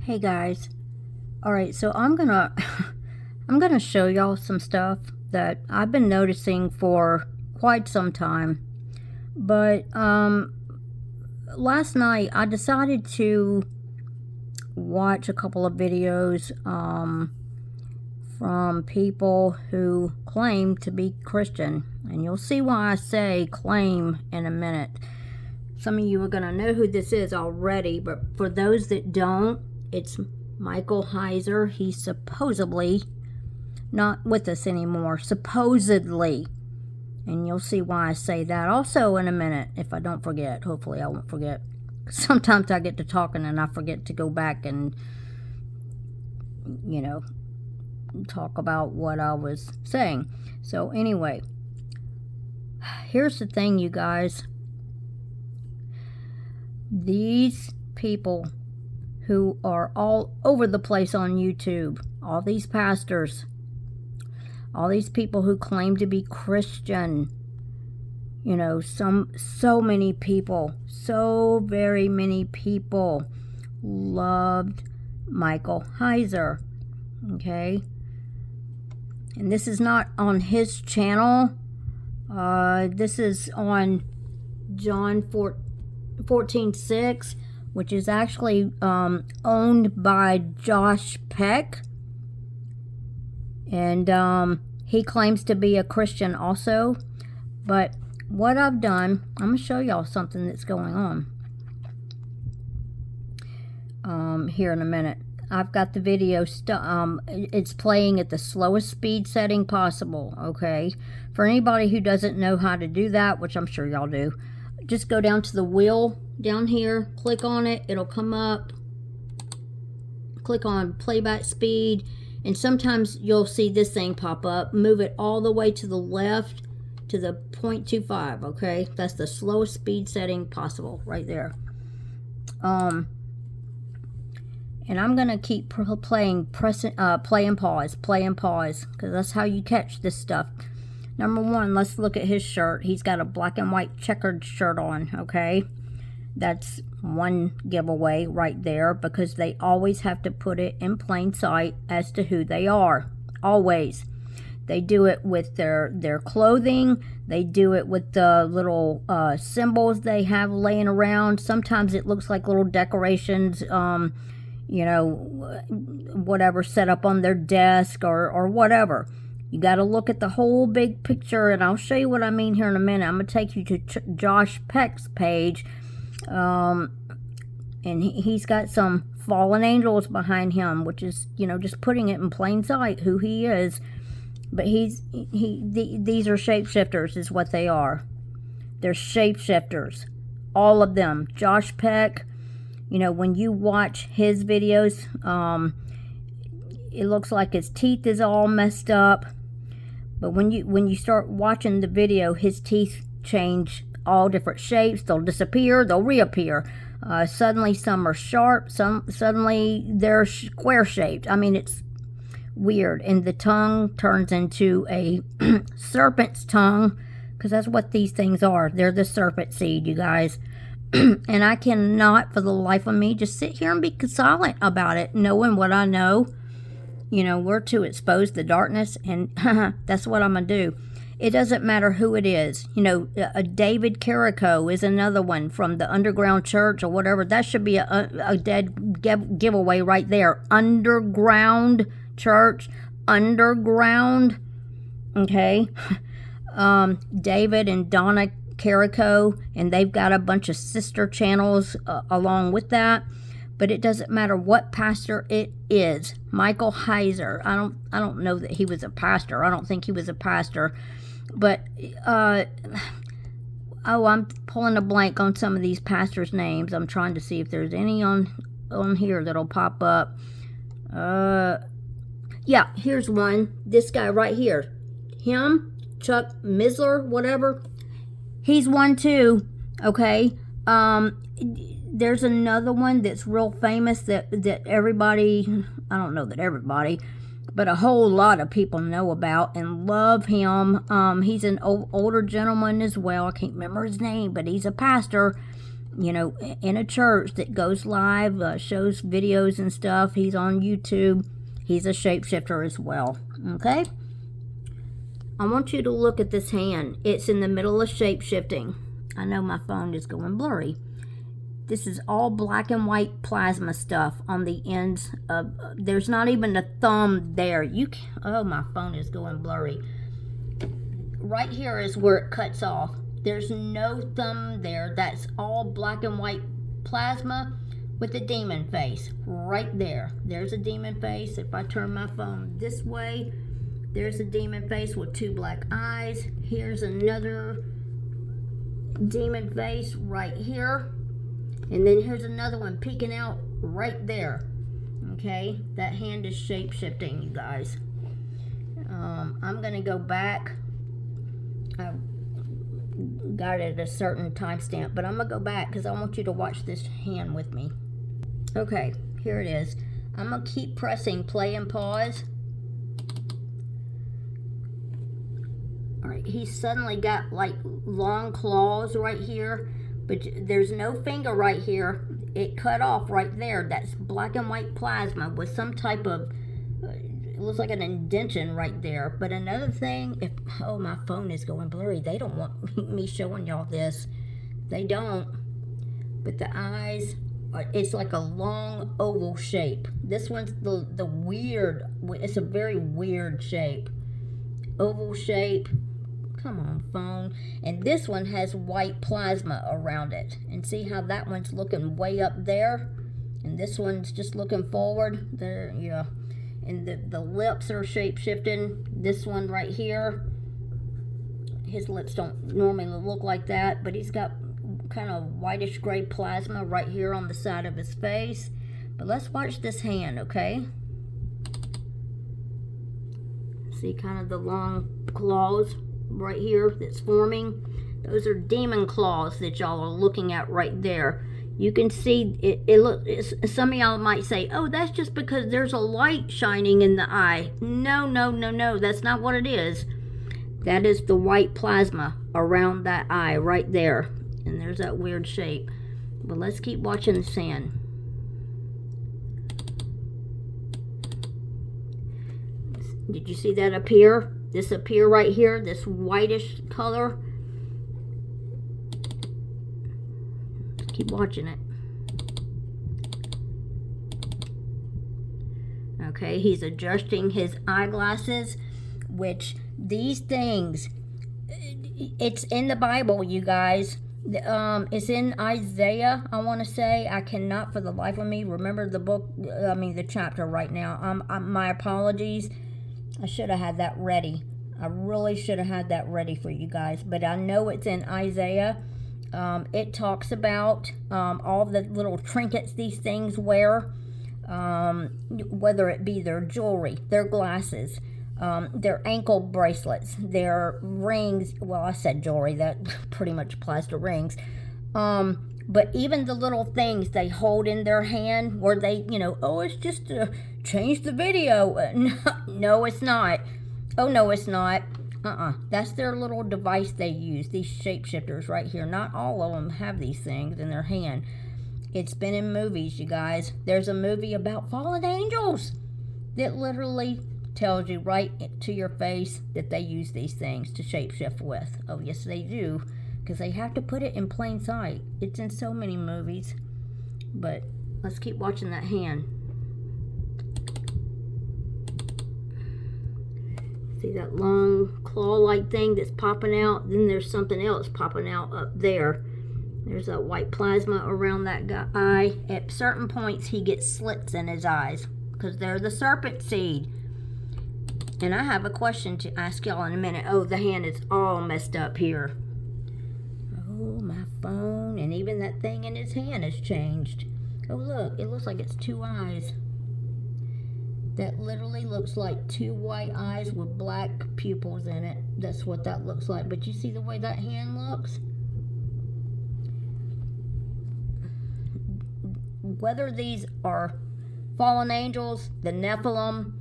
Hey guys. Alright, so I'm gonna I'm gonna show y'all some stuff that I've been noticing for quite some time. But last night I decided to watch a couple of videos from people who claim to be Christian. And you'll see why I say claim in a minute. Some of you are gonna know who this is already, but for those that don't, it's Michael Heiser. He's supposedly not with us anymore. Supposedly. And you'll see why I say that also in a minute, if I don't forget. Hopefully I won't forget. Sometimes I get to talking and I forget to go back and, talk about what I was saying. So anyway, here's the thing, you guys. These people who are all over the place on YouTube, all these pastors, all these people who claim to be Christian, so many people, so very many people loved Michael Heiser, okay? And this is not on his channel. This is on John 14:6, which is actually owned by Josh Peck. And he claims to be a Christian also. But what I've done, I'm going to show y'all something that's going on here in a minute. I've got the video, it's playing at the slowest speed setting possible, okay? For anybody who doesn't know how to do that, which I'm sure y'all do, just go down to the wheel down here, click on it, it'll come up, click on playback speed, and sometimes you'll see this thing pop up. Move it all the way to the left to the 0.25, okay? That's the slowest speed setting possible right there. And I'm gonna keep playing, play and pause, because that's how you catch this stuff. Number one, let's look at his shirt. He's got a black and white checkered shirt on, okay? That's one giveaway right there, because they always have to put it in plain sight as to who they are. Always. They do it with their clothing. They do it with the little symbols they have laying around. Sometimes it looks like little decorations, whatever set up on their desk or whatever. You got to look at the whole big picture, and I'll show you what I mean here in a minute. I'm going to take you to Josh Peck's page, and he's got some fallen angels behind him, which is, just putting it in plain sight who he is. But these are shapeshifters is what they are. They're shapeshifters. All of them. Josh Peck, when you watch his videos, it looks like his teeth is all messed up. But when you start watching the video, his teeth change all different shapes. They'll disappear, they'll reappear. Suddenly some are sharp, suddenly they're square shaped. I mean, it's weird. And the tongue turns into a serpent's tongue, because that's what these things are. They're the serpent seed, you guys. And I cannot for the life of me just sit here and be silent about it, knowing what I know. We're to expose the darkness, and that's what I'm going to do. It doesn't matter who it is. David Carrico is another one from the Underground Church or whatever. That should be a dead giveaway right there. Underground Church. Underground. Okay. David and Donna Carrico, and they've got a bunch of sister channels along with that. But it doesn't matter what pastor it is. Michael Heiser. I don't know that he was a pastor. I don't think he was a pastor. But I'm pulling a blank on some of these pastors' names. I'm trying to see if there's any on here that'll pop up. Yeah, here's one. This guy right here. Him, Chuck Missler, whatever. He's one too. Okay. There's another one that's real famous that everybody, I don't know that everybody, but a whole lot of people know about and love him. He's an older gentleman as well. I can't remember his name, but he's a pastor. you know, in a church that goes live, shows videos and stuff. He's on YouTube. He's a shapeshifter as well. Okay? I want you to look at this hand. It's in the middle of shapeshifting. I know my phone is going blurry. This is all black and white plasma stuff on the ends of, there's not even a thumb there. Oh, my phone is going blurry. Right here is where it cuts off. There's no thumb there. That's all black and white plasma with a demon face right there. There's a demon face. If I turn my phone this way, there's a demon face with 2 black eyes. Here's another demon face right here. And then here's another one peeking out right there. Okay, that hand is shape-shifting, you guys. I'm going to go back. I got it at a certain timestamp, but I'm going to go back because I want you to watch this hand with me. Okay, here it is. I'm going to keep pressing play and pause. Alright, he's suddenly got like long claws right here, but there's no finger right here. It cut off right there. That's black and white plasma with some type of, it looks like an indentation right there. But another thing, oh, my phone is going blurry. They don't want me showing y'all this. They don't. But the eyes, it's like a long oval shape. This one's the weird, it's a very weird shape. Oval shape. Come on, phone. And this one has white plasma around it. And see how that one's looking way up there? And this one's just looking forward. There, yeah. And the lips are shape-shifting. This one right here, his lips don't normally look like that, but he's got kind of whitish gray plasma right here on the side of his face. But let's watch this hand, okay? See kind of the long claws right here that's forming. Those are demon claws that y'all are looking at right there. You can see it some of y'all might say, oh, that's just because there's a light shining in the eye. No, that's not what it is. That is the white plasma around that eye right there. And there's that weird shape. But let's keep watching the sand. Did you see that appear? This appear right here, this whitish color. Keep watching it. Okay, he's adjusting his eyeglasses, which these things, it's in the Bible, you guys. It's in Isaiah, I want to say. I cannot for the life of me remember the book, the chapter right now. My apologies. I should have had that ready. I really should have had that ready for you guys. But I know it's in Isaiah. It talks about all the little trinkets these things wear. Whether it be their jewelry, their glasses, their ankle bracelets, their rings. Well, I said jewelry. That pretty much applies to rings. But even the little things they hold in their hand where they, oh, it's just to change the video. No, it's not. Oh, no, it's not. That's their little device they use, these shapeshifters right here. Not all of them have these things in their hand. It's been in movies, you guys. There's a movie about fallen angels that literally tells you right to your face that they use these things to shapeshift with. Oh, yes, they do. Because they have to put it in plain sight. It's in so many movies. But let's keep watching that hand. See that long claw-like thing that's popping out? Then there's something else popping out up there. There's that white plasma around that eye. At certain points, he gets slits in his eyes because they're the serpent seed. And I have a question to ask y'all in a minute. Oh, the hand is all messed up here. Oh, my phone. And even that thing in his hand has changed. Oh, look. It looks like it's 2 eyes. That literally looks like 2 white eyes with black pupils in it. That's what that looks like. But you see the way that hand looks? Whether these are fallen angels, the Nephilim,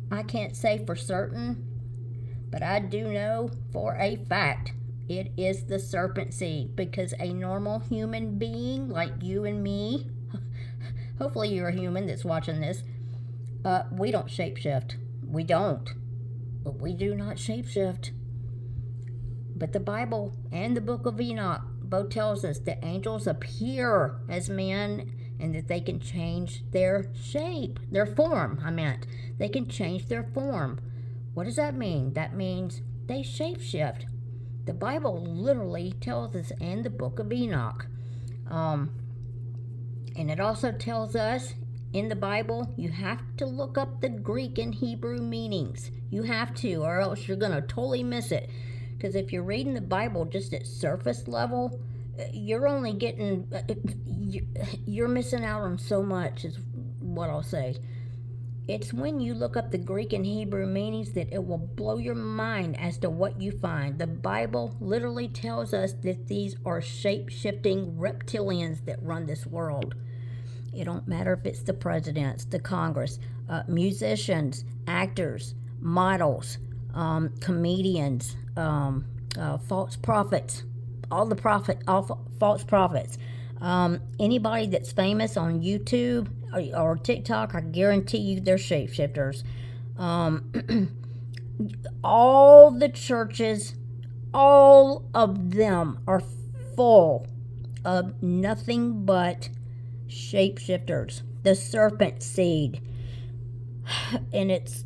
I can't say for certain. But I do know for a fact It is the serpent seed, because a normal human being like you and me, hopefully you're a human that's watching this, we don't shapeshift. We don't. We do not shapeshift. But the Bible and the book of Enoch both tells us that angels appear as men and that they can change their shape, their form, They can change their form. What does that mean? That means they shapeshift. The Bible literally tells us, and the book of Enoch. And it also tells us in the Bible, you have to look up the Greek and Hebrew meanings. You have to, or else you're going to totally miss it. Because if you're reading the Bible just at surface level, you're only getting, you're missing out on so much, is what I'll say. It's when you look up the Greek and Hebrew meanings that it will blow your mind as to what you find. The Bible literally tells us that these are shape-shifting reptilians that run this world. It don't matter if it's the presidents, the Congress, musicians, actors, models, comedians, false prophets, all false prophets. Anybody that's famous on YouTube or TikTok, I guarantee you they're shapeshifters. All the churches, all of them are full of nothing but shapeshifters. The serpent seed. And it's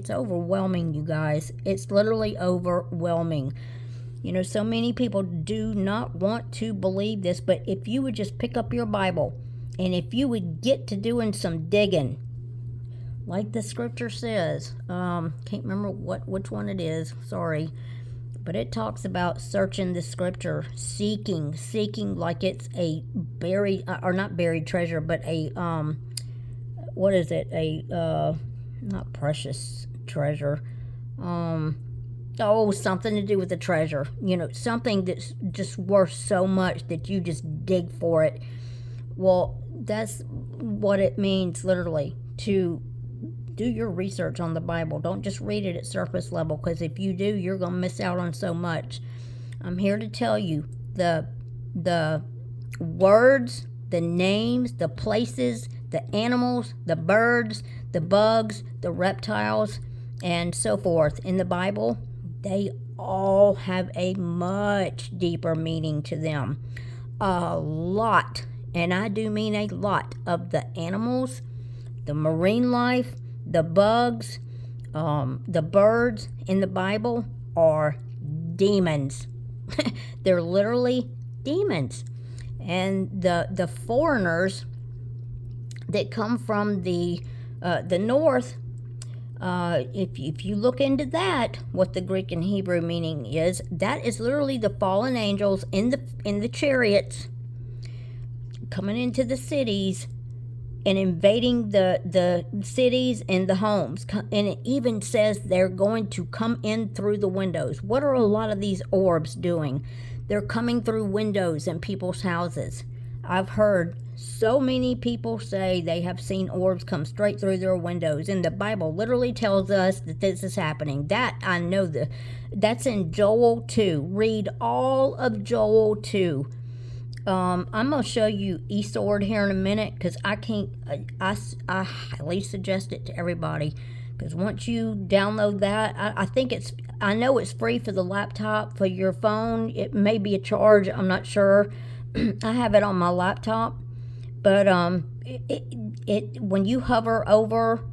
overwhelming, you guys. It's literally overwhelming. You know, so many people do not want to believe this, but if you would just pick up your Bible and if you would get to doing some digging, like the scripture says, can't remember which one it is, sorry, but it talks about searching the scripture, seeking like it's a buried, or not buried treasure, but a, what is it, a, not precious treasure, something to do with the treasure, you know, something that's just worth so much that you just dig for it. Well, that's what it means, literally, to do your research on the Bible. Don't just read it at surface level, because if you do, you're going to miss out on so much. I'm here to tell you the words, the names, the places, the animals, the birds, the bugs, the reptiles, and so forth in the Bible, they all have a much deeper meaning to them. A lot, and I do mean a lot, of the animals, the marine life, the bugs, the birds in the Bible are demons. They're literally demons. And the foreigners that come from the north, if you look into that, what the Greek and Hebrew meaning is, that is literally the fallen angels in the chariots coming into the cities and invading the cities and the homes. And it even says they're going to come in through the windows. What are a lot of these orbs doing? They're coming through windows in people's houses. I've heard so many people say they have seen orbs come straight through their windows, and the Bible literally tells us that this is happening. That I know, that's in Joel 2. Read all of Joel 2. I'm going to show you eSword here in a minute, because I highly suggest it to everybody, because once you download that, I know it's free for the laptop. For your phone, it may be a charge, I'm not sure. I have it on my laptop, but when you hover over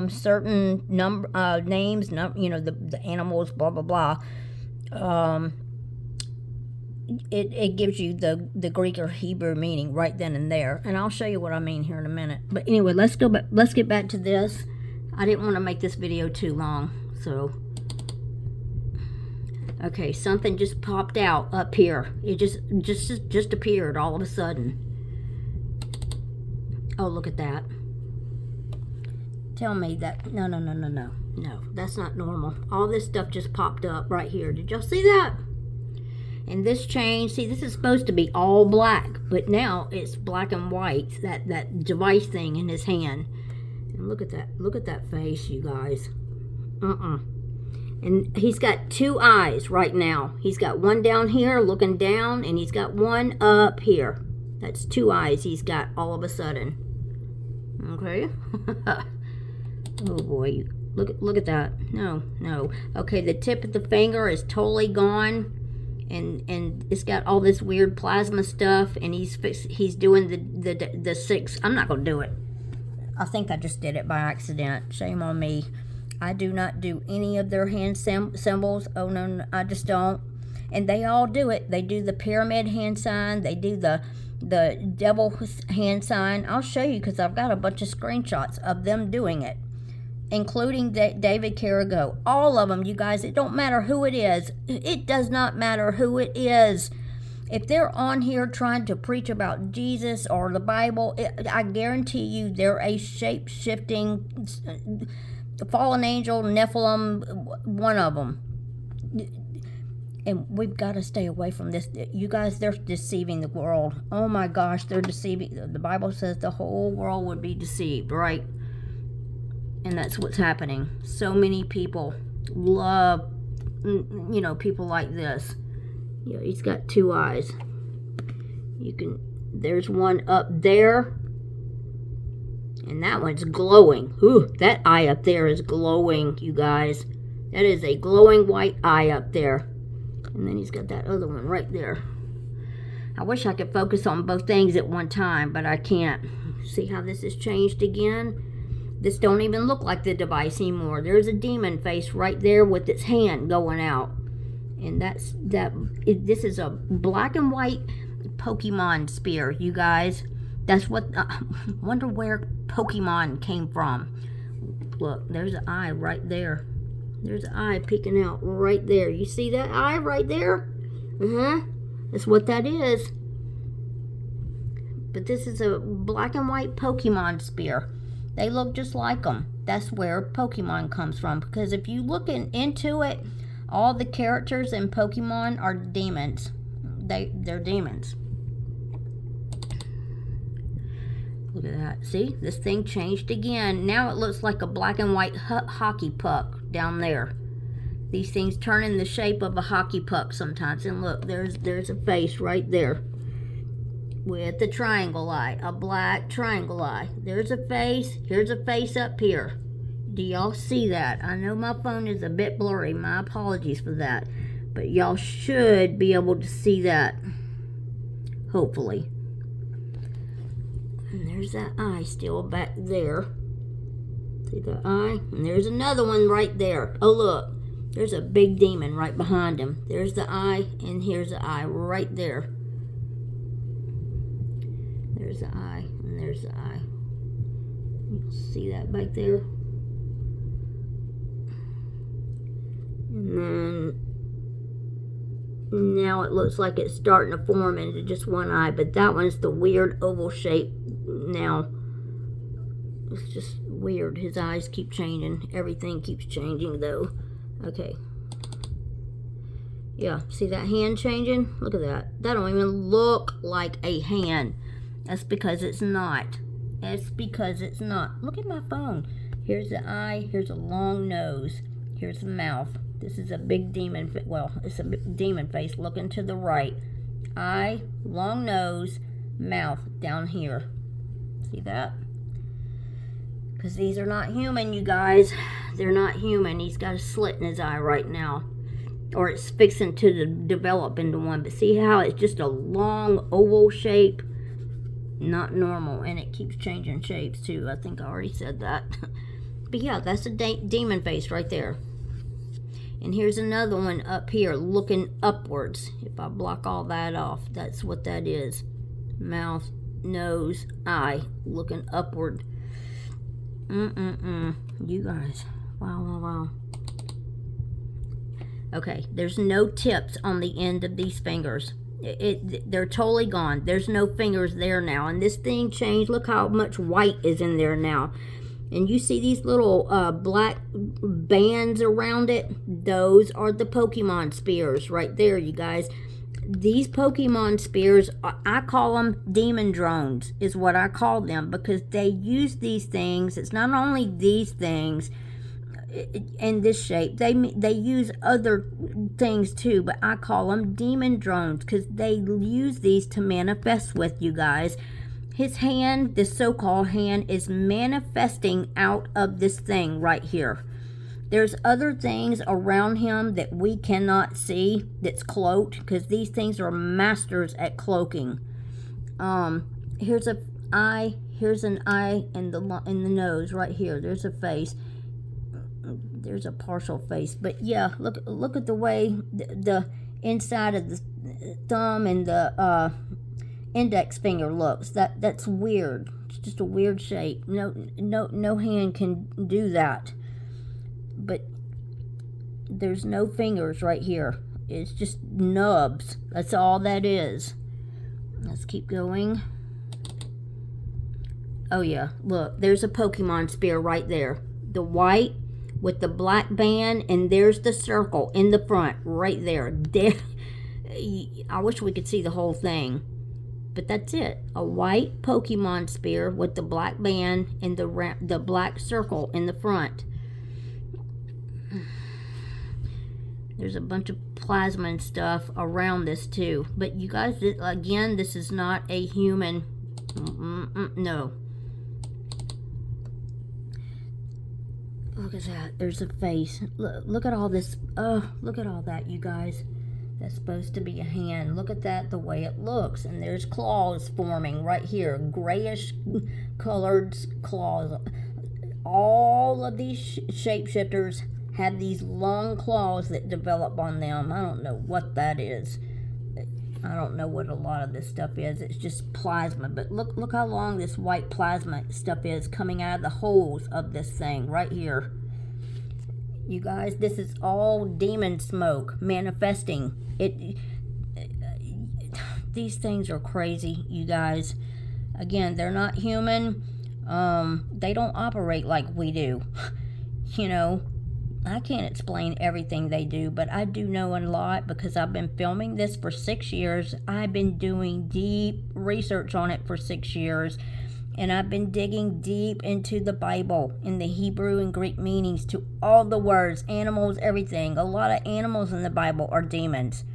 certain names, you know, the animals, blah blah blah, it gives you the Greek or Hebrew meaning right then and there, and I'll show you what I mean here in a minute. But anyway, let's get back to this. I didn't want to make this video too long, so. Okay, something just popped out up here. It just appeared all of a sudden. Oh, look at that. Tell me that, no, that's not normal. All this stuff just popped up right here. Did y'all see that? And this change, see, this is supposed to be all black, but now it's black and white, that device thing in his hand. And look at that face, you guys. And he's got two eyes right now. He's got one down here looking down, and he's got one up here. That's two eyes he's got all of a sudden. Okay. Oh boy. Look at that. No. Okay, the tip of the finger is totally gone. And it's got all this weird plasma stuff, and he's doing the six. I'm not gonna do it. I think I just did it by accident. Shame on me. I do not do any of their hand symbols. Oh no, I just don't. And they all do it. They do the pyramid hand sign. They do the devil hand sign. I'll show you because I've got a bunch of screenshots of them doing it, including David Carrigo. All of them, you guys. It don't matter who it is. It does not matter who it is. If they're on here trying to preach about Jesus or the Bible, I guarantee you they're a shape-shifting fallen angel, Nephilim, one of them. And we've got to stay away from this. You guys, they're deceiving the world. Oh my gosh, they're deceiving. The Bible says the whole world would be deceived, right? And that's what's happening. So many people love, people like this. Yeah, he's got two eyes. There's one up there. And that one's glowing. Ooh, that eye up there is glowing, you guys. That is a glowing white eye up there. And then he's got that other one right there. I wish I could focus on both things at one time, but I can't. See how this has changed again? This don't even look like the device anymore. There's a demon face right there with its hand going out. And this is a black and white Pokemon spear, you guys. That's what, wonder where Pokemon came from. Look, there's an eye right there. There's an eye peeking out right there. You see that eye right there? That's what that is. But this is a black and white Pokemon spear. They look just like them. That's where Pokemon comes from. Because if you look into it, all the characters in Pokemon are demons. They're demons. Look at that. See? This thing changed again. Now it looks like a black and white hockey puck down there. These things turn in the shape of a hockey puck sometimes. And look, there's a face right there with the triangle eye. A black triangle eye. There's a face. Here's a face up here. Do y'all see that? I know my phone is a bit blurry. My apologies for that. But y'all should be able to see that. Hopefully. And there's that eye still back there. See the eye? And there's another one right there. Oh, look. There's a big demon right behind him. There's the eye, and here's the eye right there. There's the eye, and there's the eye. You see that back there? And then now it looks like it's starting to form into just one eye, but that one's the weird oval shape now. It's just weird. His eyes keep changing. Everything keeps changing though. Okay. Yeah, see that hand changing? Look at that. That don't even look like a hand. That's because it's not. It's because it's not. Look at my phone. Here's the eye. Here's a long nose. Here's the mouth. This is a big demon, well, it's a demon face looking to the right. Eye, long nose, mouth down here. See that? Because these are not human, you guys. They're not human. He's got a slit in his eye right now. Or it's fixing to develop into one. But see how it's just a long oval shape? Not normal. And it keeps changing shapes too. I think I already said that. But yeah, that's a demon face right there. And here's another one up here looking upwards. If I block all that off, that's what that is. Mouth, nose, eye, looking upward. You guys. Wow. Okay, there's no tips on the end of these fingers. They're totally gone. There's no fingers there now. And this thing changed. Look how much white is in there now. And you see these little black bands around it? Those are the Pokemon spears right there, you guys. These Pokemon spears, I call them demon drones, is what I call them, because they use these things. It's not only these things. in this shape. They use other things too, but I call them demon drones because they use these to manifest with, you guys. His hand, this so-called hand, is manifesting out of this thing right here. There's other things around him that we cannot see that's cloaked, because these things are masters at cloaking. Here's a eye. Here's an eye in the nose right here. There's a face. There's a partial face, but yeah, look at the way the inside of the thumb and the index finger looks. That's weird. It's just a weird shape. No hand can do that. But there's no fingers right here. It's just nubs. That's all that is. Let's keep going. Oh yeah, look, there's a Pokemon spear right there. The white with the black band, and there's the circle in the front right there. I wish we could see the whole thing, but that's it. A white Pokemon spear with the black band and the black circle in the front. There's a bunch of plasma and stuff around this too. But you guys, again, this is not a human. No. Look at that. There's a face. Look at all this. Look at all that, you guys. That's supposed to be a hand. Look at that, the way it looks. And there's claws forming right here. Grayish colored claws. All of these shapeshifters have these long claws that develop on them. I don't know what that is. I don't know what a lot of this stuff is. It's just plasma. But look how long this white plasma stuff is coming out of the holes of this thing right here. You guys, this is all demon smoke manifesting. These things are crazy, you guys. Again, they're not human. They don't operate like we do. You know, I can't explain everything they do, but I do know a lot because I've been filming this for 6 years. I've been doing deep research on it for 6 years, and I've been digging deep into the Bible, in the Hebrew and Greek meanings to all the words, animals, everything. A lot of animals in the Bible are demons.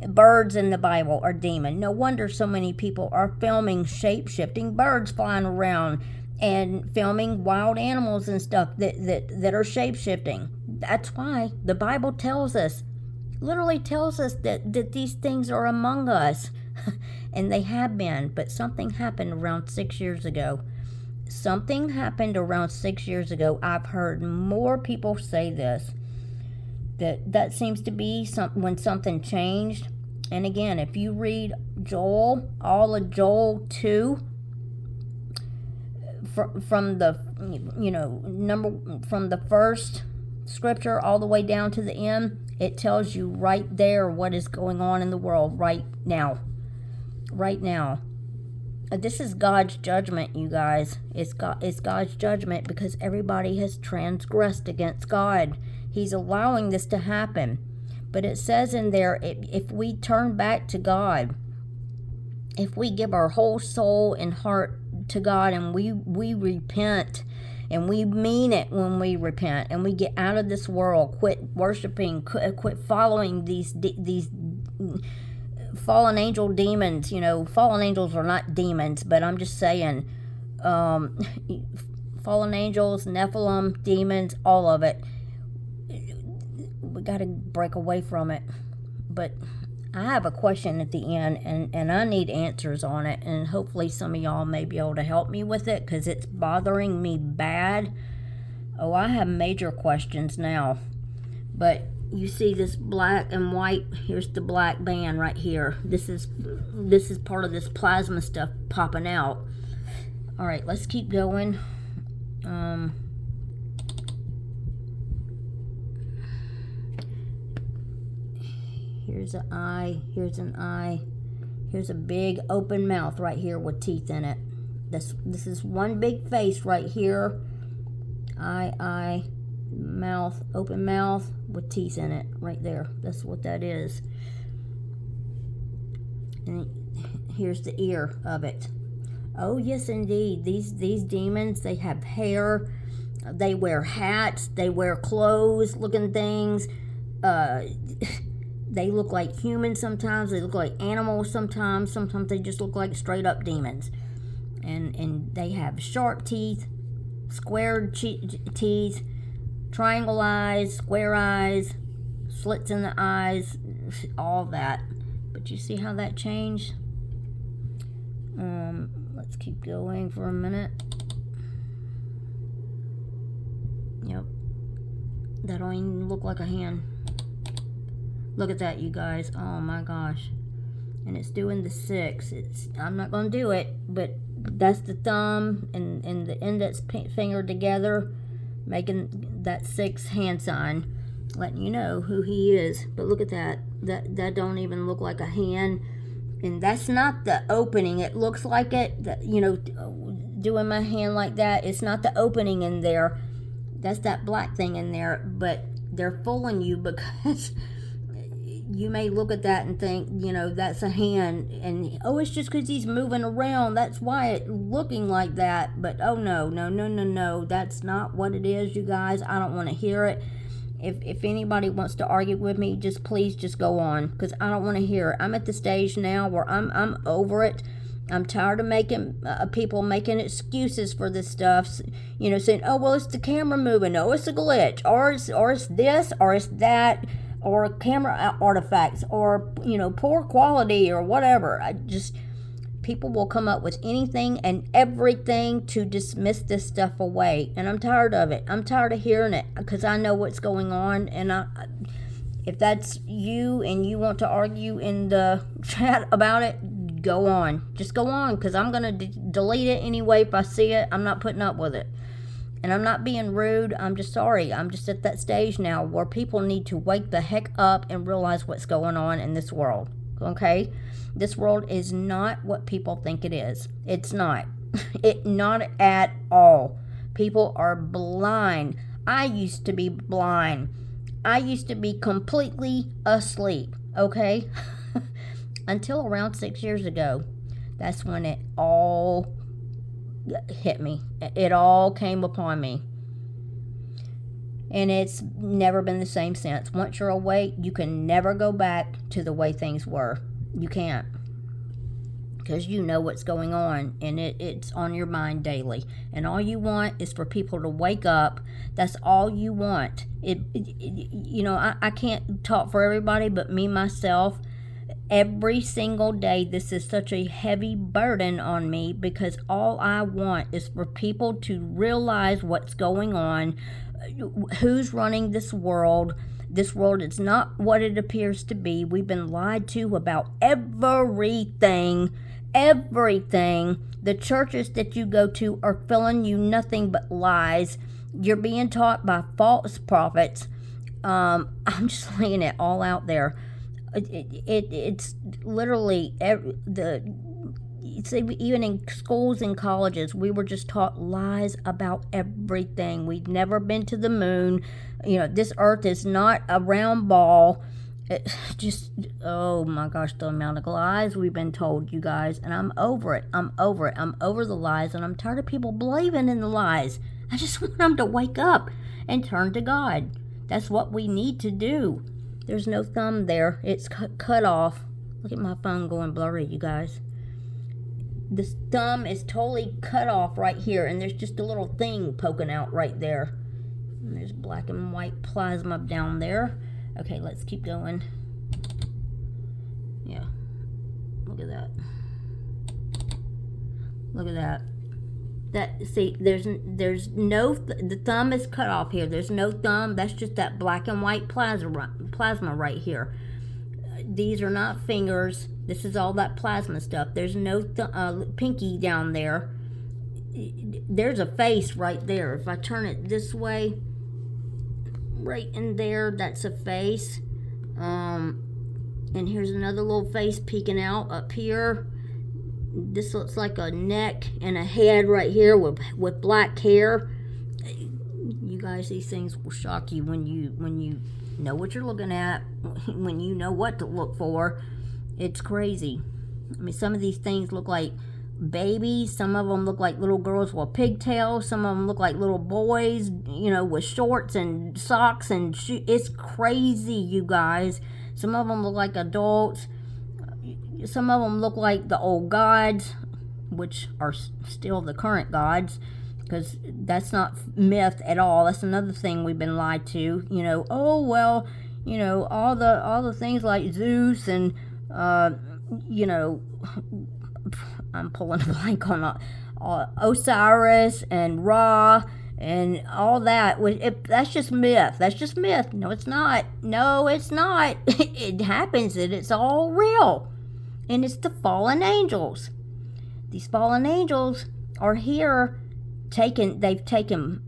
Birds in the Bible are demon. No wonder so many people are filming shape-shifting birds flying around and filming wild animals and stuff that are shape-shifting. That's why the Bible tells us, literally tells us that these things are among us. And they have been, but something happened around 6 years ago. Something happened around 6 years ago. I've heard more people say this. That seems to be when something changed. And again, if you read Joel, all of Joel 2, from the from the first scripture all the way down to the end, it tells you right there what is going on in the world right now. Right now. This is God's judgment, you guys. It's God's judgment because everybody has transgressed against God. He's allowing this to happen. But it says in there, if we turn back to God, if we give our whole soul and heart to God and we repent, and we mean it when we repent, and we get out of this world, quit worshiping, quit following these fallen angel demons. You know, fallen angels are not demons, but I'm just saying, fallen angels, Nephilim, demons, all of it. We got to break away from it. But I have a question at the end, and I need answers on it, and hopefully some of y'all may be able to help me with it, because it's bothering me bad. Oh, I have major questions now. But you see this black and white, here's the black band right here. This is part of this plasma stuff popping out. All right, let's keep going. Here's an eye, here's an eye, here's a big open mouth right here with teeth in it. This is one big face right here. Eye, mouth, open mouth with teeth in it right there. That's what that is. And here's the ear of it. Oh yes, indeed. These demons, they have hair. They wear hats. They wear clothes looking things. They look like humans sometimes. They look like animals sometimes. Sometimes they just look like straight up demons. And they have sharp teeth, squared teeth, triangle eyes, square eyes, slits in the eyes, all that. But you see how that changed? Let's keep going for a minute. Yep. That don't even look like a hand. Look at that, you guys. Oh my gosh. And it's doing the 6. I'm not going to do it, but that's the thumb and the index finger together, making that 6 hand sign, letting you know who he is. But look at that. That don't even look like a hand. And that's not the opening. It looks like it, you know, doing my hand like that. It's not the opening in there. That's that black thing in there. But they're fooling you because you may look at that and think, you know, that's a hand. And, oh, it's just because he's moving around. That's why it's looking like that. But, oh, no. That's not what it is, you guys. I don't want to hear it. If anybody wants to argue with me, please go on, because I don't want to hear it. I'm at the stage now where I'm over it. I'm tired of making people making excuses for this stuff. You know, saying, oh, well, it's the camera moving. Oh, it's a glitch. Or it's this, or it's that, or camera artifacts, or, you know, poor quality, or whatever. People will come up with anything and everything to dismiss this stuff away. And I'm tired of it. I'm tired of hearing it, because I know what's going on. And if that's you and you want to argue in the chat about it, go on. Just go on, because I'm going to delete it anyway if I see it. I'm not putting up with it. And I'm not being rude. I'm just sorry. I'm just at that stage now where people need to wake the heck up and realize what's going on in this world. Okay? This world is not what people think it is. It's not. Not at all. People are blind. I used to be blind. I used to be completely asleep. Okay? Until around 6 years ago. That's when it all hit me. It all came upon me. And it's never been the same since. Once you're awake, you can never go back to the way things were. You can't. Because you know what's going on. And it's on your mind daily. And all you want is for people to wake up. That's all you want. You know, I can't talk for everybody, but me, myself, every single day, this is such a heavy burden on me, because all I want is for people to realize what's going on, who's running this world. This world is not what it appears to be. We've been lied to about everything. The churches that you go to are filling you nothing but lies. You're being taught by false prophets. I'm just laying it all out there. It's literally even in schools and colleges, we were just taught lies about everything. We've never been to the moon. You know, this earth is not a round ball. Oh my gosh, the amount of lies we've been told, you guys. And I'm over it. I'm over the lies, and I'm tired of people believing in the lies. I just want them to wake up and turn to God. That's what we need to do. There's no thumb there. It's cut off. Look at my phone going blurry, you guys. This thumb is totally cut off right here, and there's just a little thing poking out right there. And there's black and white plasma down there. Okay, let's keep going. Yeah. Look at that. Look at that. See, there's no, the thumb is cut off here. There's no thumb. That's just that black and white plasma right here. These are not fingers. This is all that plasma stuff. There's no pinky down there. There's a face right there. If I turn it this way, right in there, that's a face. And here's another little face peeking out up here. This looks like a neck and a head right here with black hair. You guys, these things will shock you when you know what you're looking at, when you know what to look for. It's crazy. I mean, some of these things look like babies. Some of them look like little girls with pigtails. Some of them look like little boys, with shorts and socks and it's crazy, you guys. Some of them look like adults. Some of them look like the old gods, which are still the current gods, because that's not myth at all. That's another thing we've been lied to. Oh well, all the things like Zeus and I'm pulling a blank on Osiris and Ra and all that. That's just myth. That's just myth. No, it's not. No, it's not. It happens, and it's all real. And it's the fallen angels. These fallen angels are here. They've taken,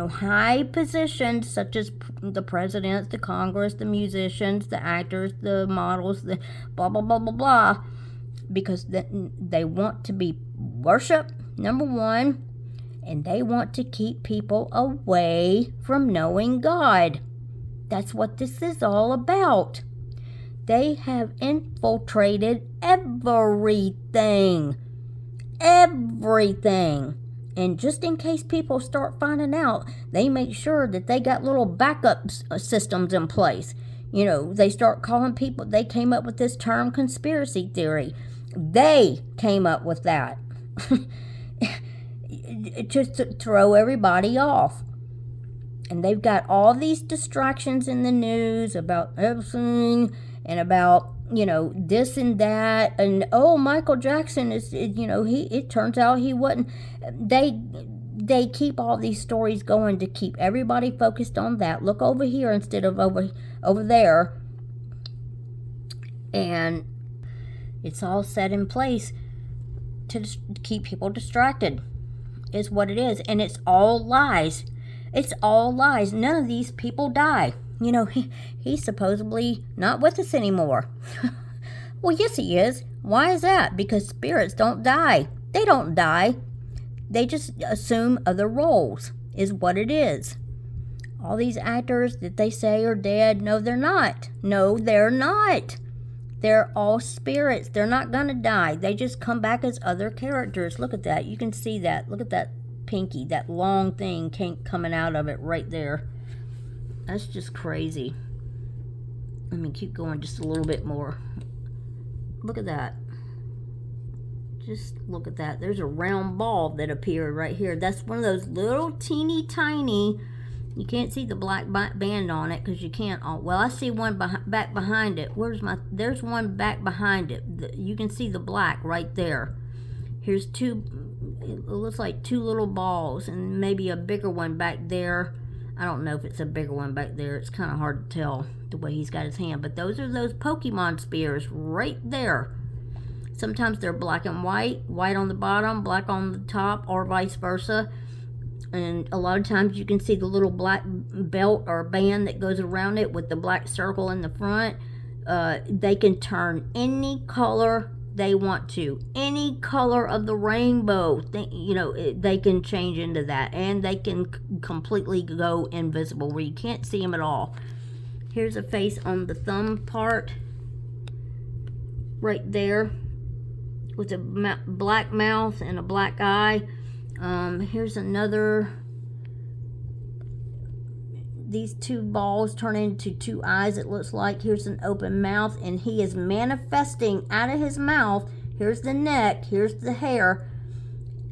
high positions such as the presidents, the Congress, the musicians, the actors, the models, the blah, blah, blah, blah, blah, because they want to be worshiped, number one, and they want to keep people away from knowing God. That's what this is all about. They have infiltrated everything. Everything. And just in case people start finding out, they make sure that they got little backup systems in place. They start calling people. They came up with this term conspiracy theory. They came up with that. Just to throw everybody off. And they've got all these distractions in the news about everything and about this and that, and Michael Jackson is, it turns out he wasn't. They keep all these stories going to keep everybody focused on that. Look over here instead of over there, and it's all set in place to keep people distracted. Is what it is, and it's all lies. It's all lies. None of these people die. He's supposedly not with us anymore. Well, yes, he is. Why is that? Because spirits don't die. They don't die. They just assume other roles, is what it is. All these actors that they say are dead, no, they're not. No, they're not. They're all spirits. They're not going to die. They just come back as other characters. Look at that. You can see that. Look at that pinky, that long thing coming out of it right there. That's just crazy. Let me keep going just a little bit more. Look at that. Just look at that. There's a round ball that appeared right here. That's one of those little teeny tiny. You can't see the black band on it because you can't. Well, I see one back behind it. There's one back behind it. You can see the black right there. Here's two. It looks like two little balls and maybe a bigger one back there. I don't know if it's a bigger one back there. It's kind of hard to tell the way he's got his hand. But those are those Pokemon spears right there. Sometimes they're black and white. White on the bottom, black on the top, or vice versa. And a lot of times you can see the little black belt or band that goes around it with the black circle in the front. They can turn any color they want to. Any color of the rainbow. They can change into that. And they can completely go invisible where you can't see them at all. Here's a face on the thumb part. Right there. With a black mouth and a black eye. Here's another. These two balls turn into two eyes, it looks like. Here's an open mouth, and he is manifesting out of his mouth. Here's the neck, here's the hair.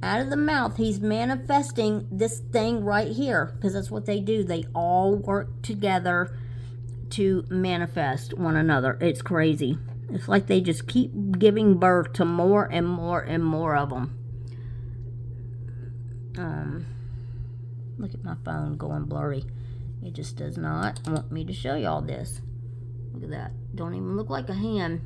Out of the mouth, he's manifesting this thing right here, because that's what they do. They all work together to manifest one another. It's crazy. It's like they just keep giving birth to more and more and more of them. Look at my phone going blurry. It just does not want me to show y'all this. Look at that. Don't even look like a hand.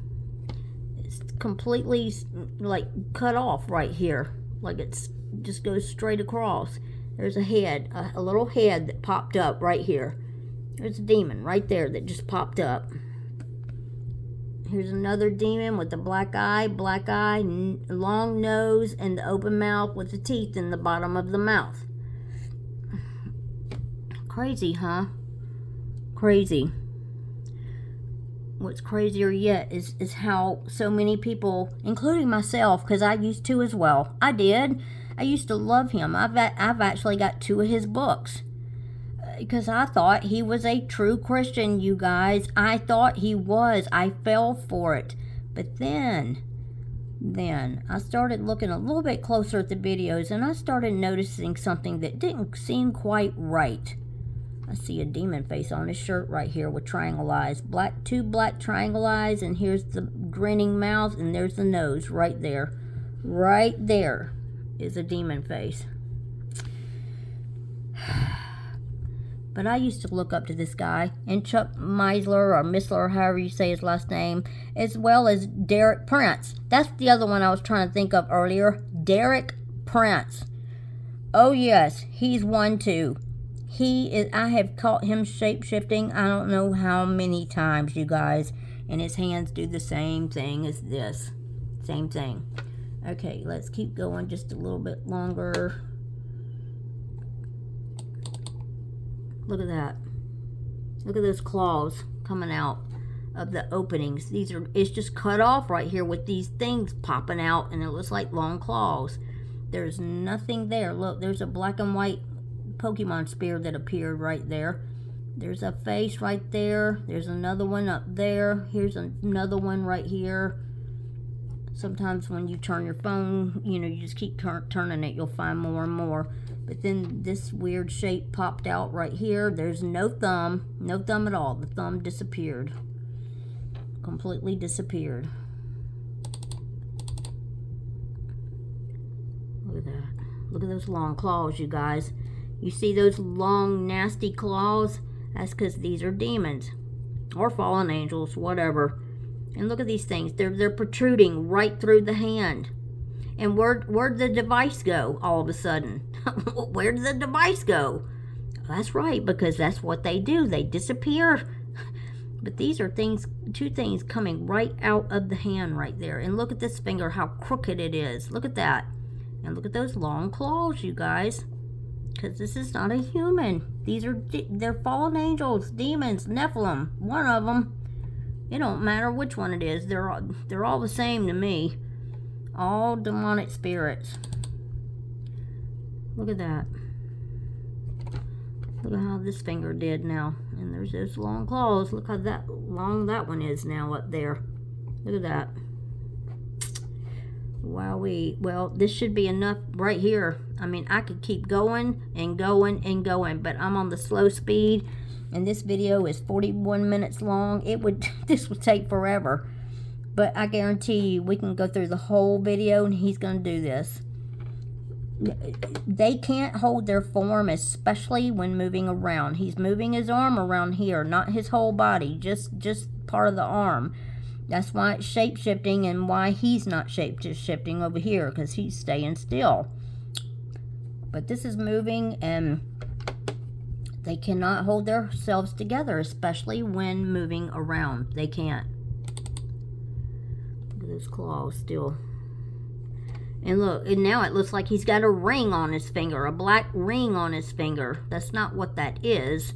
It's completely like cut off right here. Like it's just goes straight across. There's a head, a little head that popped up right here. There's a demon right there that just popped up. Here's another demon with the black eye, long nose, and the open mouth with the teeth in the bottom of the mouth. Crazy, huh? Crazy. what's crazier yet is how so many people, including myself, because I used to as well. I did. I used to love him. I've actually got 2 of his books because I thought he was a true Christian, you guys. I thought he was. I fell for it. But then I started looking a little bit closer at the videos, and I started noticing something that didn't seem quite right. I see a demon face on his shirt right here with triangle eyes. 2 black triangle eyes, and here's the grinning mouth, and there's the nose right there. Right there is a demon face. But I used to look up to this guy, and Chuck Meisler, or Missler, or however you say his last name, as well as Derek Prince. That's the other one I was trying to think of earlier. Derek Prince. Oh yes, he's one too. He is. I have caught him shape-shifting I don't know how many times, you guys. And his hands do the same thing as this. Same thing. Okay, let's keep going just a little bit longer. Look at that. Look at those claws coming out of the openings. It's just cut off right here with these things popping out, and it looks like long claws. There's nothing there. Look, there's a black and white Pokemon spear that appeared right there. There's a face right there. There's another one up there. Here's another one right here. Sometimes when you turn your phone, you know, you just keep turning it, you'll find more and more. But then this weird shape popped out right here. There's no thumb. No thumb at all. The thumb disappeared. Completely disappeared. Look at that. Look at those long claws, you guys. You see those long, nasty claws? That's because these are demons. Or fallen angels, whatever. And look at these things. They're protruding right through the hand. And where'd the device go all of a sudden? Where did the device go? That's right, because that's what they do. They disappear. But these are 2 things coming right out of the hand right there. And look at this finger, how crooked it is. Look at that. And look at those long claws, you guys. Because this is not a human. They're fallen angels, demons, Nephilim. One of them. It don't matter which one it is. They're all the same to me. All demonic spirits. Look at that. Look at how this finger did now. And there's those long claws. Look how long that one is now up there. Look at that. Wowee. Well, this should be enough right here. I mean, I could keep going and going and going, but I'm on the slow speed, and this video is 41 minutes long. This would take forever. But I guarantee you, we can go through the whole video, and he's going to do this. They can't hold their form, especially when moving around. He's moving his arm around here, not his whole body, just part of the arm. That's why it's shape-shifting and why he's not shape-shifting over here, because he's staying still. But this is moving, and they cannot hold themselves together, especially when moving around. They can't. Look at those claws still. And look, and now it looks like he's got a ring on his finger, a black ring on his finger. That's not what that is,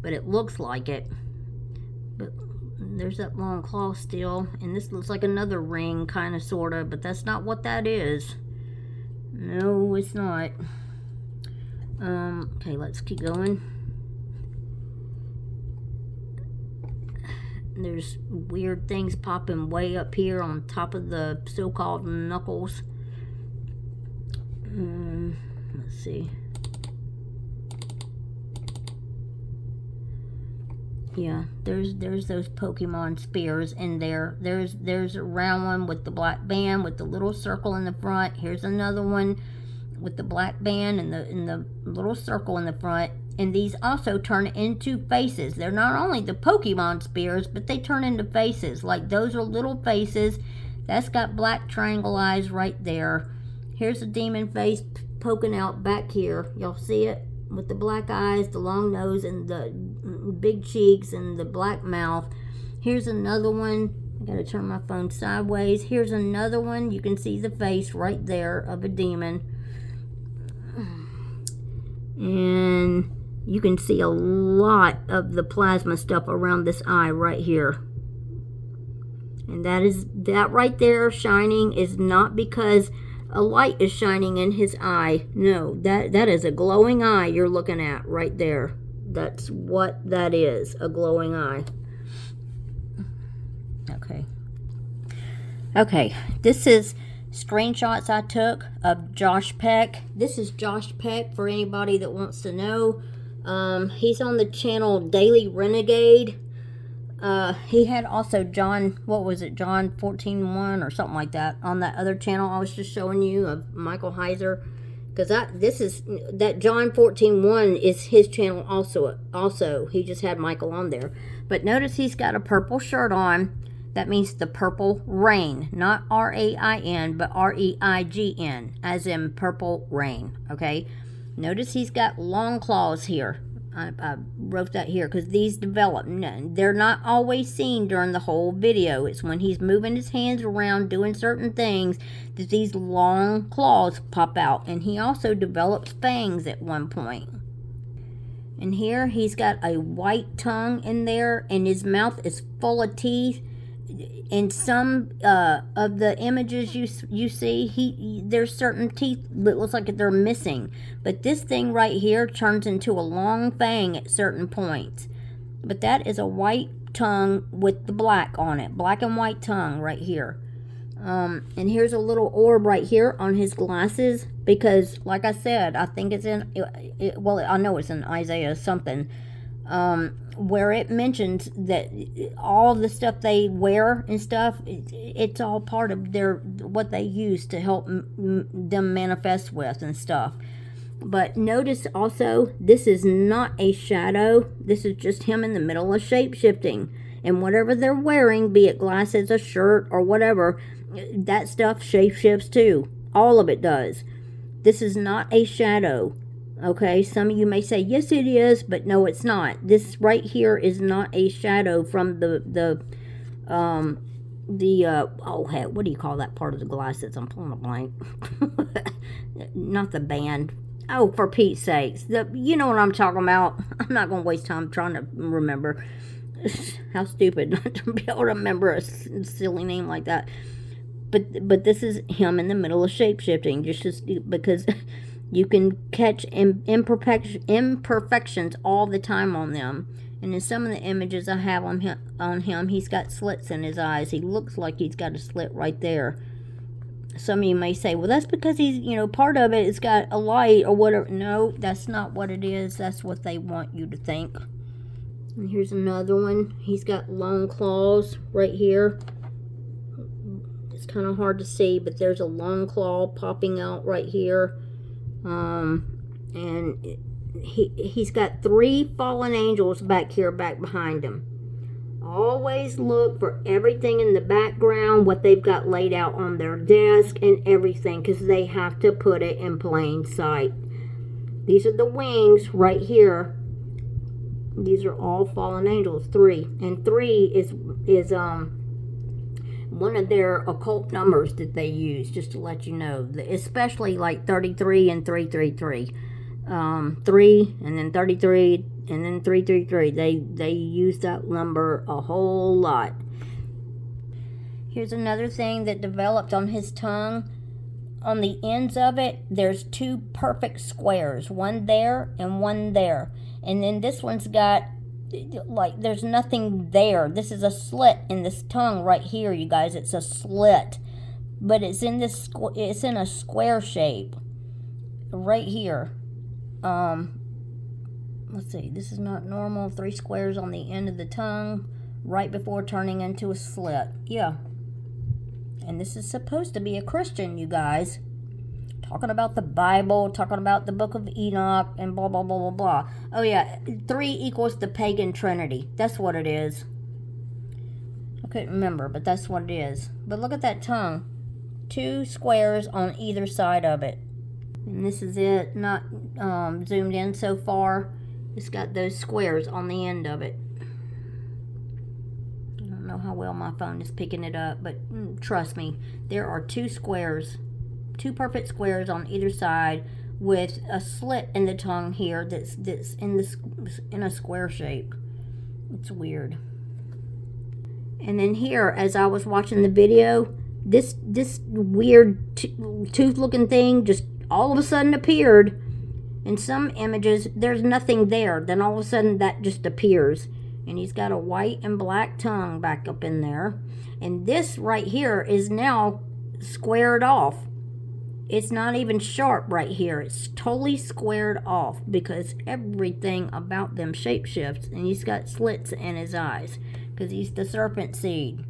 but it looks like it. But there's that long claw still, and this looks like another ring, kind of, sort of, but that's not what that is. No, it's not. Okay, let's keep going. There's weird things popping way up here on top of the so-called knuckles. Let's see. Yeah, there's those Pokemon spears in there. There's a round one with the black band with the little circle in the front. Here's another one with the black band and the little circle in the front. And these also turn into faces. They're not only the Pokemon spears, but they turn into faces. Like those are little faces. That's got black triangle eyes right there. Here's a demon face poking out back here. Y'all see it? With the black eyes, the long nose, and the big cheeks, and the black mouth. Here's another one. I gotta turn my phone sideways. Here's another one. You can see the face right there of a demon. And you can see a lot of the plasma stuff around this eye right here. And that right there shining is not because a light is shining in his eye. No, that is a glowing eye you're looking at right there. That's what that is, a glowing eye. Okay, this is screenshots I took of Josh Peck. This is Josh Peck for anybody that wants to know. He's on the channel Daily Renegade. He had also John 14.1 or something like that on that other channel I was just showing you of Michael Heiser. Because that John 14.1 is his channel also. He just had Michael on there. But notice he's got a purple shirt on. That means the purple rain. Not R-A-I-N, but R-E-I-G-N. As in purple rain. Okay? Notice he's got long claws here. I wrote that here because these develop. They're not always seen during the whole video. It's when he's moving his hands around doing certain things that these long claws pop out. And he also develops fangs at one point. And here he's got a white tongue in there and his mouth is full of teeth. In some of the images you see, there's certain teeth that looks like they're missing. But this thing right here turns into a long fang at certain points. But that is a white tongue with the black on it. Black and white tongue right here. And here's a little orb right here on his glasses. Because, like I said, I think it's in... well, I know it's in Isaiah something. Where it mentions that all the stuff they wear and stuff, it's all part of what they use to help them manifest with and stuff. But notice also, this is not a shadow. This is just him in the middle of shape-shifting. And whatever they're wearing, be it glasses, a shirt, or whatever, that stuff shape-shifts too. All of it does. This is not a shadow. Okay, some of you may say, yes it is, but no it's not. This right here is not a shadow from oh heck, what do you call that part of the glasses? I'm pulling a blank. Not the band. Oh, for Pete's sakes. You know what I'm talking about. I'm not going to waste time trying to remember. How stupid not to be able to remember a silly name like that. But this is him in the middle of shape-shifting, just because... You can catch imperfections all the time on them. And in some of the images I have on him, he's got slits in his eyes. He looks like he's got a slit right there. Some of you may say, well, that's because he's, part of it has got a light or whatever. No, that's not what it is. That's what they want you to think. And here's another one. He's got long claws right here. It's kind of hard to see, but there's a long claw popping out right here. And he's got 3 fallen angels back here, back behind him. Always look for everything in the background, what they've got laid out on their desk and everything, because they have to put it in plain sight. These are the wings right here. These are all fallen angels, 3. And 3 is one of their occult numbers that they use, just to let you know, especially like 33 and 333. 3 and then 33 and then 333. They use that number a whole lot. Here's another thing that developed on his tongue. On the ends of it, there's 2 perfect squares, one there and one there. And then this one's got, like, there's nothing there. This is a slit in this tongue right here, you guys. It's a slit, but it's in a square shape right here. Let's see, this is not normal. 3 squares on the end of the tongue right before turning into a slit. Yeah, and this is supposed to be a Christian, you guys. Talking about the Bible, talking about the book of Enoch, and blah, blah, blah, blah, blah. Oh, yeah, 3 equals the pagan trinity. That's what it is. I couldn't remember, but that's what it is. But look at that tongue. 2 squares on either side of it. And this is it, not zoomed in so far. It's got those squares on the end of it. I don't know how well my phone is picking it up, but trust me, there are 2 squares. 2 perfect squares on either side with a slit in the tongue here that's in a square shape. It's weird. And then here, as I was watching the video, this weird tooth-looking thing just all of a sudden appeared. In some images, there's nothing there. Then all of a sudden, that just appears. And he's got a white and black tongue back up in there. And this right here is now squared off. It's not even sharp right here. It's totally squared off because everything about them shapeshifts. And he's got slits in his eyes because he's the serpent seed.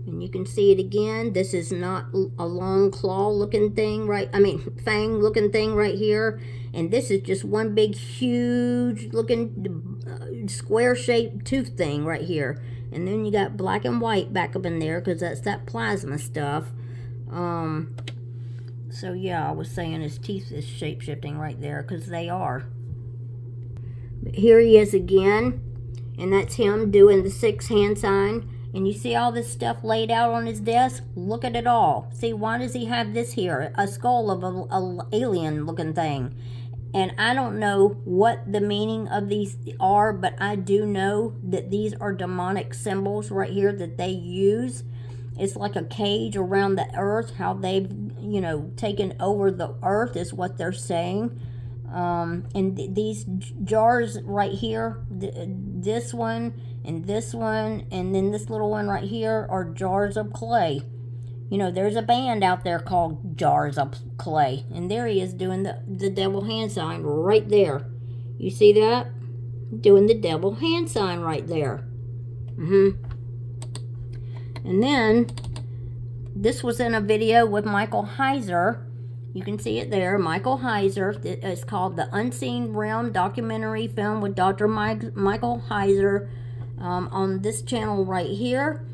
And you can see it again. This is not a long claw looking thing, right? I mean, fang looking thing right here. And this is just one big, huge looking square shaped tooth thing right here. And then you got black and white back up in there because that's that plasma stuff. So yeah, I was saying his teeth is shape-shifting right there because they are. But here he is again. And that's him doing the 6 hand sign. And you see all this stuff laid out on his desk? Look at it all. See, why does he have this here? A skull of a alien looking thing. And I don't know what the meaning of these are, but I do know that these are demonic symbols right here that they use. It's like a cage around the earth, how they've, you know, taken over the earth is what they're saying. And these jars right here, this one, and this one, and then this little one right here are jars of clay. You know, there's a band out there called Jars of Clay. And there he is doing the devil hand sign right there. You see that? Doing the devil hand sign right there. And then, this was in a video with Michael Heiser. You can see it there, Michael Heiser. It's called The Unseen Realm documentary film with Dr. Michael Heiser on this channel right here.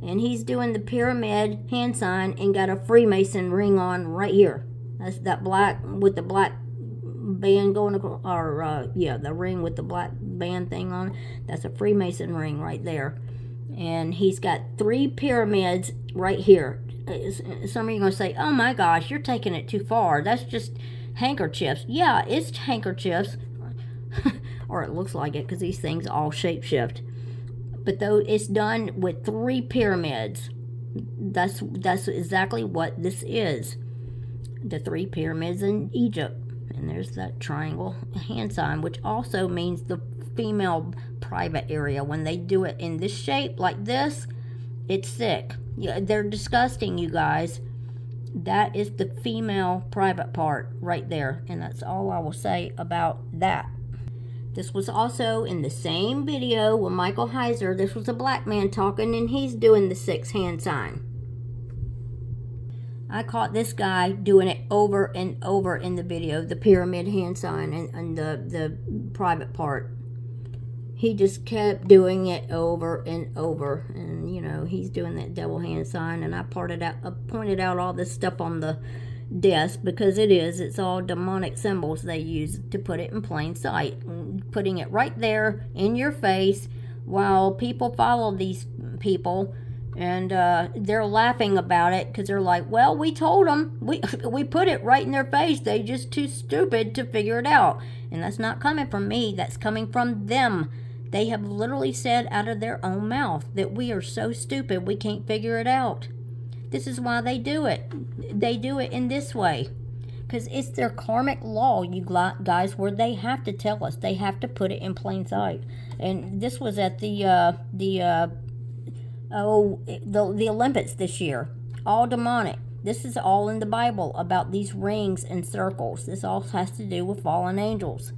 And he's doing the pyramid hand sign and got a Freemason ring on right here. That's that black with the black band going across, or yeah, the ring with the black band thing on it. That's a Freemason ring right there. And he's got 3 pyramids right here. Some of you are going to say, oh my gosh, you're taking it too far. That's just handkerchiefs. Yeah, it's handkerchiefs. Or it looks like it because these things all shape-shift. But though it's done with 3 pyramids. That's exactly what this is. The 3 pyramids in Egypt. And there's that triangle hand sign, which also means the female private area. When they do it in this shape, like this, it's sick. Yeah, they're disgusting, you guys. That is the female private part right there. And that's all I will say about that. This was also in the same video with Michael Heiser. This was a black man talking, and he's doing the 6 hand sign. I caught this guy doing it over and over in the video, the pyramid hand sign and the private part. He just kept doing it over and over. And, you know, he's doing that devil hand sign. And I pointed out all this stuff on the desk because it's all demonic symbols they use to put it in plain sight. Putting it right there in your face while people follow these people. And they're laughing about it because they're like, well, we told them. We put it right in their face. They just too stupid to figure it out. And that's not coming from me. That's coming from them. They have literally said out of their own mouth that we are so stupid we can't figure it out. This is why they do it. They do it in this way. Because it's their karmic law, you guys, where they have to tell us. They have to put it in plain sight. And this was at the Olympics this year. All demonic. This is all in the Bible about these rings and circles. This all has to do with fallen angels.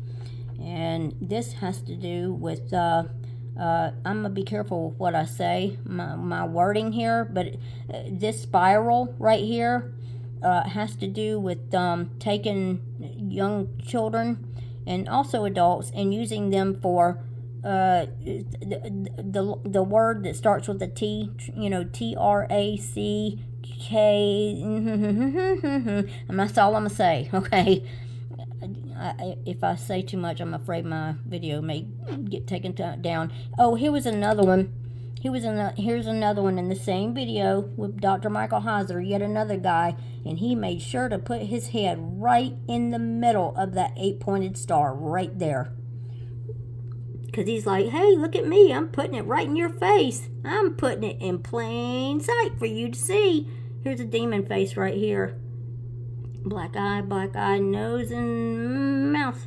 And this has to do with, I'm going to be careful with what I say, my wording here, but this spiral right here has to do with taking young children and also adults and using them for the word that starts with a T, you know, TRACK, and that's all I'm going to say, okay? If I say too much, I'm afraid my video may get taken down. Oh, here was another one. Here's another one in the same video with Dr. Michael Heiser, yet another guy, and he made sure to put his head right in the middle of that 8-pointed star, right there. Because he's like, hey, look at me. I'm putting it right in your face. I'm putting it in plain sight for you to see. Here's a demon face right here. Black eye, nose, and mouth.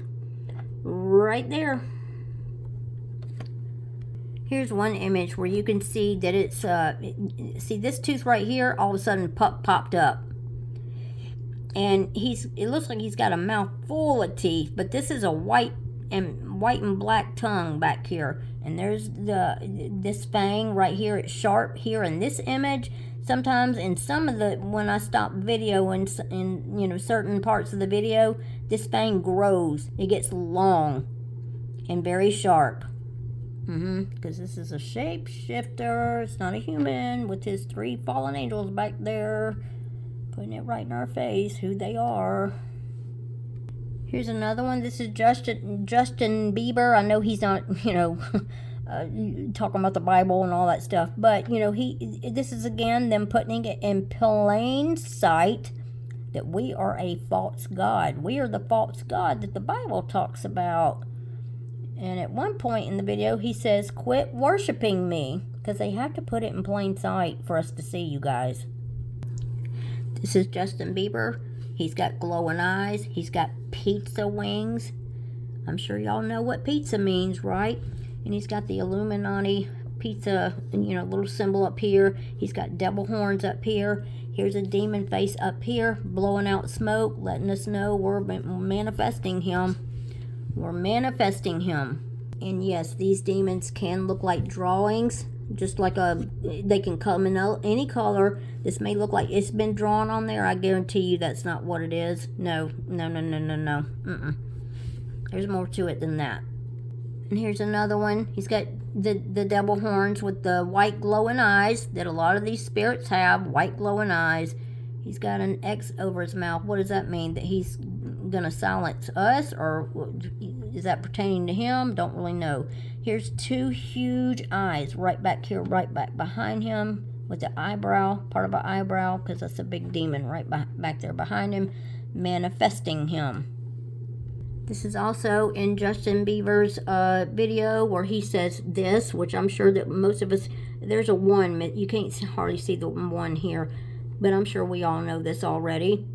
Right there. Here's one image where you can see that it's, see this tooth right here, all of a sudden popped up. And it looks like he's got a mouth full of teeth, but this is a white and black tongue back here. And there's this fang right here, it's sharp here in this image. Sometimes in some of the, when I stop video in certain parts of the video, this fang grows. It gets long and very sharp. Because this is a shapeshifter. It's not a human with his 3 fallen angels back there. Putting it right in our face, who they are. Here's another one. This is Justin Bieber. I know he's not, talking about the Bible and all that stuff. But, this is again them putting it in plain sight that we are a false god. We are the false god that the Bible talks about. And at one point in the video, he says, quit worshiping me. Because they have to put it in plain sight for us to see, you guys. This is Justin Bieber. He's got glowing eyes. He's got pizza wings. I'm sure y'all know what pizza means, right? And he's got the Illuminati pizza, little symbol up here. He's got devil horns up here. Here's a demon face up here, blowing out smoke, letting us know we're manifesting him. We're manifesting him. And yes, these demons can look like drawings. Just like they can come in any color. This may look like it's been drawn on there. I guarantee you that's not what it is. No. There's more to it than that. And here's another one. He's got the devil horns with the white glowing eyes that a lot of these spirits have. White glowing eyes. He's got an X over his mouth. What does that mean? That he's going to silence us? Or is that pertaining to him? Don't really know. Here's 2 huge eyes right back here, right back behind him with the eyebrow, part of an eyebrow, because that's a big demon right back there behind him, manifesting him. This is also in Justin Bieber's video where he says this, which I'm sure that most of us, there's a 1, you can't hardly see the 1 here, but I'm sure we all know this already.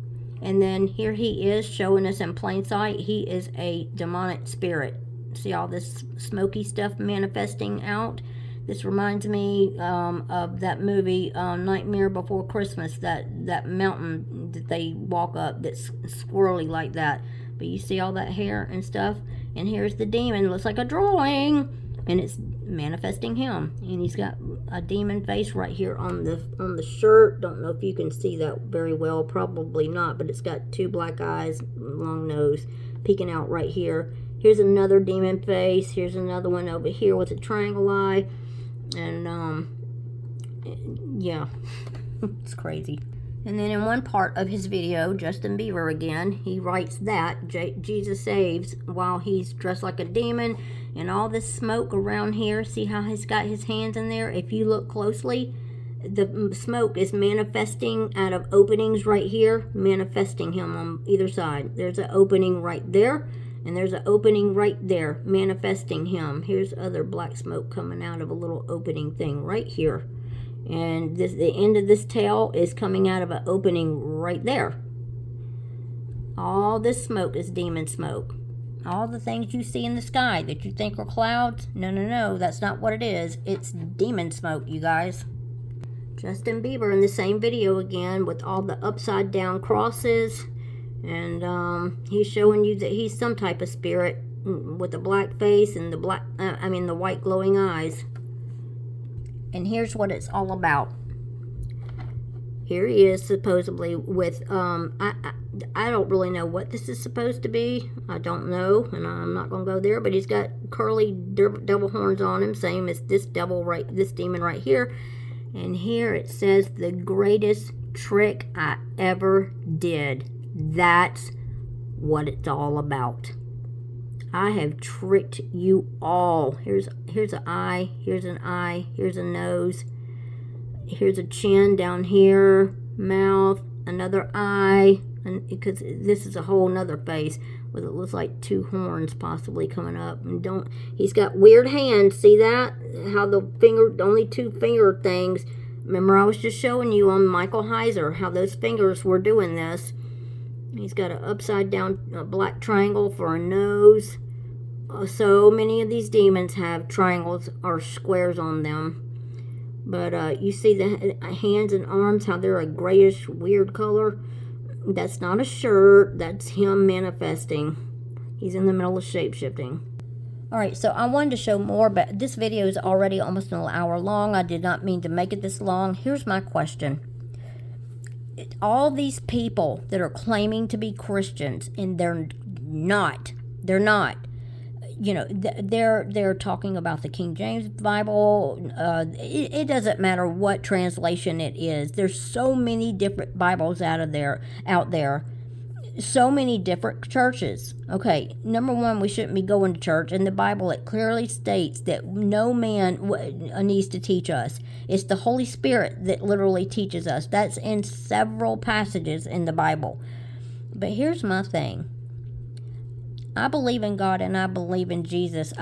And then here he is showing us in plain sight, he is a demonic spirit. See all this smoky stuff manifesting out? This reminds me of that movie, Nightmare Before Christmas, that mountain that they walk up that's squirrely like that. But you see all that hair and stuff? And here's the demon, looks like a drawing, and it's manifesting him. And he's got a demon face right here on the shirt. Don't know if you can see that very well, probably not, but it's got 2 black eyes, long nose, peeking out right here. Here's another demon face. Here's another one over here with a triangle eye. And, yeah, it's crazy. And then in one part of his video, Justin Bieber again, he writes that Jesus saves while he's dressed like a demon. And all this smoke around here, see how he's got his hands in there? If you look closely, the smoke is manifesting out of openings right here, manifesting him on either side. There's an opening right there. And there's an opening right there, manifesting him. Here's other black smoke coming out of a little opening thing right here. And the end of this tail is coming out of an opening right there. All this smoke is demon smoke. All the things you see in the sky that you think are clouds, no, that's not what it is. It's demon smoke, you guys. Justin Bieber in the same video again with all the upside down crosses. And he's showing you that he's some type of spirit with a black face and the white glowing eyes. And here's what it's all about. Here he is supposedly with, I don't really know what this is supposed to be. I don't know, and I'm not going to go there. But he's got curly devil horns on him, same as this demon right here. And here it says, the greatest trick I ever did. That's what it's all about. I have tricked you all. Here's an eye, here's an eye, here's a nose, here's a chin down here, mouth, another eye, and because this is a whole nother face with it looks like two horns possibly coming up. And he's got weird hands. See that? How the only two finger things. Remember I was just showing you on Michael Heiser how those fingers were doing this. He's got an upside down black triangle for a nose. So many of these demons have triangles or squares on them. But you see the hands and arms, how they're a grayish weird color. That's not a shirt. That's him manifesting. He's in the middle of shape-shifting. Alright, so I wanted to show more, but this video is already almost an hour long. I did not mean to make it this long. Here's my question. All these people that are claiming to be Christians, and they're not. They're not. You know, they're talking about the King James Bible. It doesn't matter what translation it is. There's so many different Bibles out there. So many different churches. Okay, number one, we shouldn't be going to church. In the Bible, it clearly states that no man needs to teach us. It's the Holy Spirit that literally teaches us. That's in several passages in the Bible. But here's my thing. I believe in God and I believe in Jesus.